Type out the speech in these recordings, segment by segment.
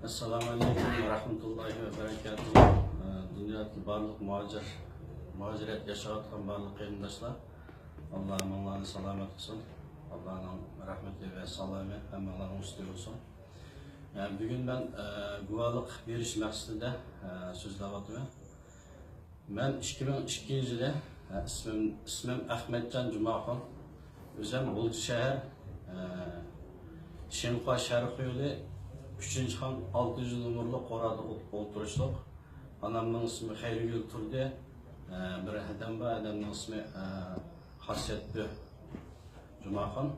Assalamu alaikum ve rahmetullahi ve berekatuhu. Dünyadaki barlık muhaciret yaşayotgan barlık kıyımdaşlar. Allah'ım Allah'ını selamet olsun. Allah'ın rahmeti ve salamı hammalarının üstü olsun. Bugün ben guvalık beriş maqsadida so'zlayapman. Ben 2002 yılda ismim Ahmetcan Jumaxon. Özüm Bulcu şehir Şenqua Şarkı yolu 3. han 600 numaralı qorada o'tirishlik. Anamning ismi Xayrigul Turdi. Bir adam var, adamning ismi Xasiyatli Jumaxon.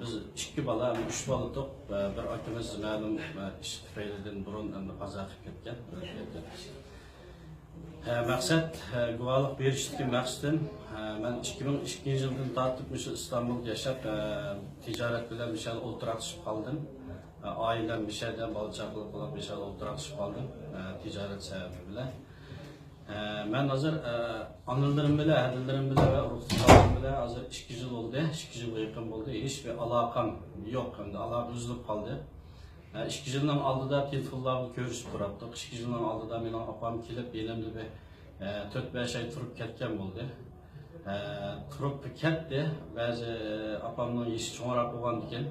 Biz 2 bala, 3 bala edik. Bir akamiz ma'lum ish tufaylidan burun endi qazo qilib ketgan. Maqsad guvohlik berishga maqsadim. Men 2002 yildan tortib İstanbulda yashab, tijorat bilan mishal o'tiraqishib qoldim. Ailem bir şeyden balıcaklık olan bir şeyden oturakışıp kaldım ticaret sebebiyle. Ben hazır anılarım bile, hedilerim bile ve ruhsatlarım bile hazır 2 yıl oldu, 2 yıl yakın oldu. Hiçbir alakam yok, hem de alakam üzülüp kaldı. 2 yıldan aldıda telefonlarla görüşüp duraptık. 2 yıldan aldıda benim apam kelip elimde bir 4-5 ay turup ketken oldu. Turup ketdi, bazı apamın işi çoğarak olan diken.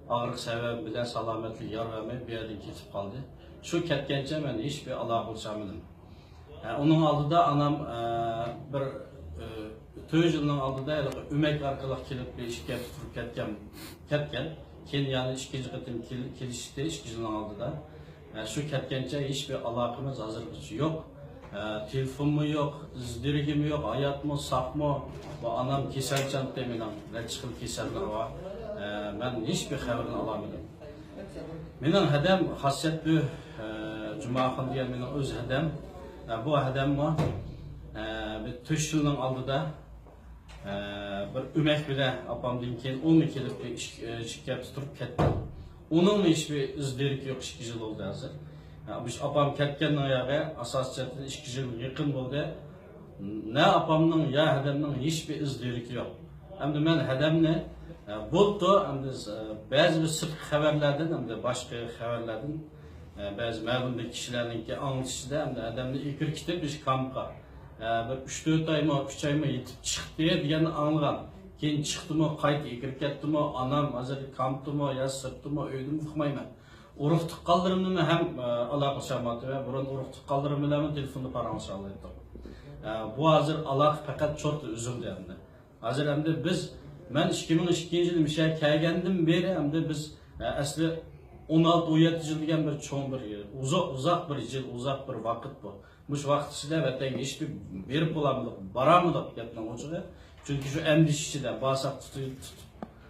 Ağırlık sebebi bilen salametli yar vermey bir yerden ketip kaldı. Şu ketkençe ben hiçbir alaka oluşamadım. Onun aldıda anam bir 4 yılın aldıda ümek arkalık kelip bir işe tutup ketken. Kendi yani 2. kıtım kelişti 2 yılın aldıda. Şu ketkençe hiçbir alakamız hazır yok. Telefon mu yok, izdirgim yok, hayat mı, sak mı? Bu anam kesel çant demiyorum, ne çıkıl keseller var. Ben hiçbir haberini alamadım. Benim hedem Xasiyatli Jumaxon diyen benim öz hedem. Bu hedem var. Bir 4 yılın aldıda bir ümek bile apamdan keyin 10 kelip bir işe tutup ketdi. Onun hiçbir izdirik yok 2 yıl oldu hazır. Biz apam ketken ayağı asasiyatı 2 yıl yakın oldu. Ne apamның ya hedemның hiçbir izdirik yok. Hem de ben hedemni buldu, hem de bazı bir sırf haberlerden hem de başka haberlerden bazı ma'lum kişilerinki anlatışında hem de adamni ilk kitap biz kampka bir 3-4 ay mı 3 ay mı yetip çıktı diye anlagan. Keyin çıktı mı, kayıt ilk ketdi mi, anam hazır kamptı mı, ya sırttı mı, öydü mü uqmayman. Urug tuqqanlarimni hem alaqashamadı ve burun urug tuqqanlarim bilan telefonda paranlaşalaydı. Bu hazır alaq fakat çok üzüldü hem de. Hazır hem de biz ben 2002 yılda bir şey kelgendim beri hem de biz asli 16-17 yıl degan bir çoğun bir uzak bir yıl, uzak bir vakit bu. Bu vakit içinde vatan hiçbir berip bulamadık, baramadık gapdan oçuğa. Çünkü şu endişede basak tutup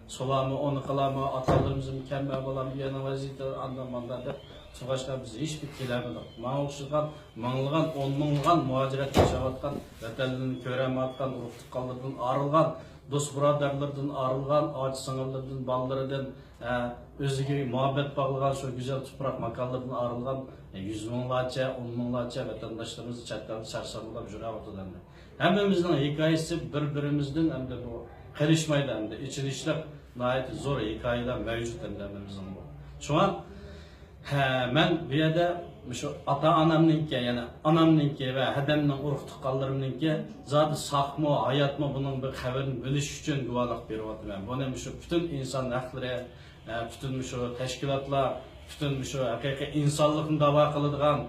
solamı, onu kılamı, atalarımızı mükemmel olan bir yana vaziyette anlamanda da başka bize hiçbir kilemedik. Mağuşluğan, mağılgan, onluğan, muhaciret yaşavatkan, vatanını körematkan, uruktuk kaldırdan arılgan, dost buradarlardan arılgan, ağaç sınırlardan, ballarından özüge muhabbet bağlayan şu güzel toprak makallardan arılgan 100 minglarca, 10 minglarca vatandaşlarımızı çatlarını sarsamıda juravatıdan. Hemimizin hikayesi birbirimizden hem de bu karışmaydı hem de içilişlik nayet zor hikayeler mevcut hem de hemimizin bu. Şu an ben bir yerde şu ata anamninki yani anamninki ve hedemnin urug tuqqanlarimninki zaten sak mı hayat mı bunun bir haberini bilish uchun guvohlik beryapman. Bunu şu bütün insan hakları, bütün şu teşkilatlar, bütün şu haqiqiy insonlikni da'vo qiladigan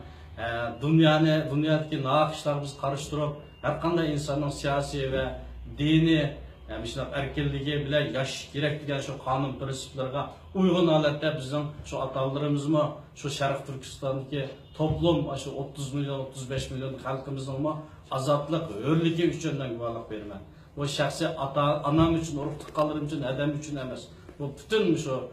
dunyodagi naqshlar biz qarashtirib har qanday insonning siyosiy ve dini yani işte erkinliği bile yaş gerek degan şu kanun prensiplerine uygun halatda bizim şu atalarımız mı şu Şarkı Türkistan'daki toplum şu 30 milyon 35 milyon halkımızın mı azatlık hürlüğü üçünden guvohlik bermen. Bu şahsi anam için urug tuqqanlarim için adam için emas. Bu bütün şu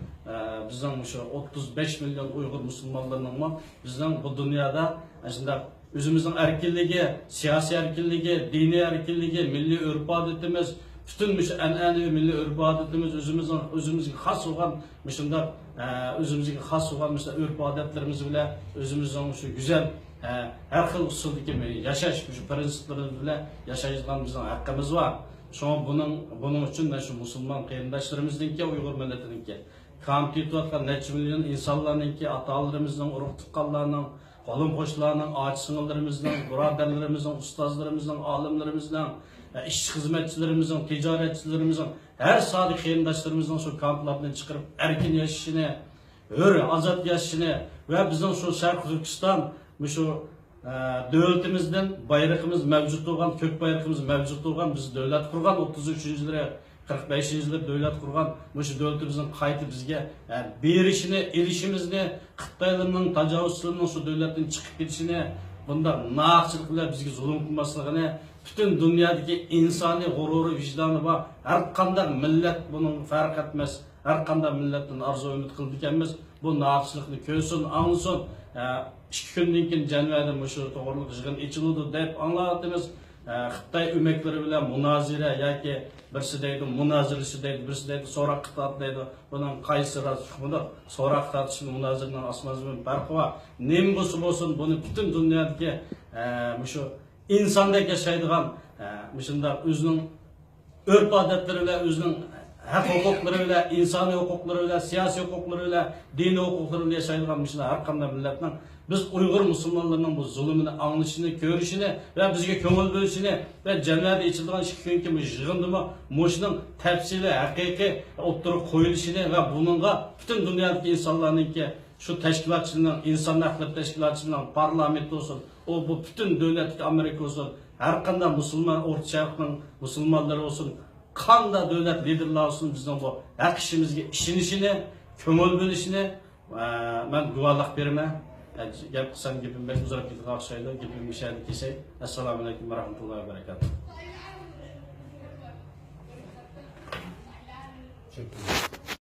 bizim şu 35 milyon Uygur Müslümanlarının mı bizden bu dünyada aslında özümüzün erkinliği, siyasi erkinliği, dini erkinliği, milli örf adetimiz bütün an'anaviy milli örf adetimiz özümüzün xas olan mesela özümüzün xas olan mesela örf adetlerimiz bile özümüzün şu güzel her xil usuldagi yaşaş şu prensiplerimiz bile yaşayacağımız bizim hakkımız var. Şu an bunun için de şu Müslüman kıyımdaşlarımızınki, Uygur milletininki kamp etayotgan necha million insonlarninki, ota-onalarimizning, urug' tuqqanlarning, qo'lim qo'shnilarning, ochi sing'illarimizning, birodarlarimizning, ustozlarimizning, olimlarimizning, ishchi xizmatchilarimizning, tijoratchilarimizning, har sodi qarindoshlarimizning shu kamplardan chiqarib erkin yashashini, hur, ozod yashashini va bizning shu Sharq Turkiston shu davlatimizdan bayrog'imiz mavjud bo'lgan, ko'k bayrog'imiz mavjud bo'lgan, biz davlat qurgan 33-yillar 45-yillar davlat qurgan shu davlatimizning qaytib bizga berishini, elishimizni, Xitoylarning tajovuzlarining shu davlatdan chiqib ketishini, bunda naqchilik bilan bizga zulm qilmasligini, butun dunyodagi insoniy g'ururi, vijdoni bor har qanday millat buning farq etmas, har qanday millatdan arzu umid qildi ekanmiz. Bu naqchilikni ko'rsin, anglasin. 2 kundan keyin Janvada shu to'g'riliq yig'in ichiladi deb anglatamiz. Xitoy hukumatlari bilan munozira yoki birisi deydi munozirasi deydi, birisi deydi so'roq qiladi deydi. Buning qaysi rost? Buni so'roq tortish munozirning asosiy farqi bor. Nima bo'lsin, buni butun dunyodagi shu insondek yashaydigan, shunday o'zining urf-odatlari bilan, o'zining haq huquqlari bilan, insoniy huquqlari bilan, siyosiy huquqlari bilan, diniy huquqlari bilan yashaydigan har qanday millatning biz Uyg'ur musulmonlarning bu zulmini anglashini, ko'rishini va bizga ko'ngil bo'lishini va jamiyatda ichilgan 2 kunki yig'indimi mushuning tafsili, haqiqiy o'ttirib qo'yilishini va buningga butun dunyodagi insonlarningki shu tashkilotchining, inson haqlari tashkilotchining, parlament bo'lsin, o bu butun davlatga Amerika olsun, her qanday musulmon O'rta Sharqning musulmonlari olsun, qanday davlat liderlari olsun bizning bu haq ishimizga ishonishini, ko'ngil bo'lishini men guvohlik beraman. Gap qilsam gapim bek uzrab ketib o'xshaydi, gapim mishadi kesay. Assalomu alaykum va rahmatullohi va barakatuh.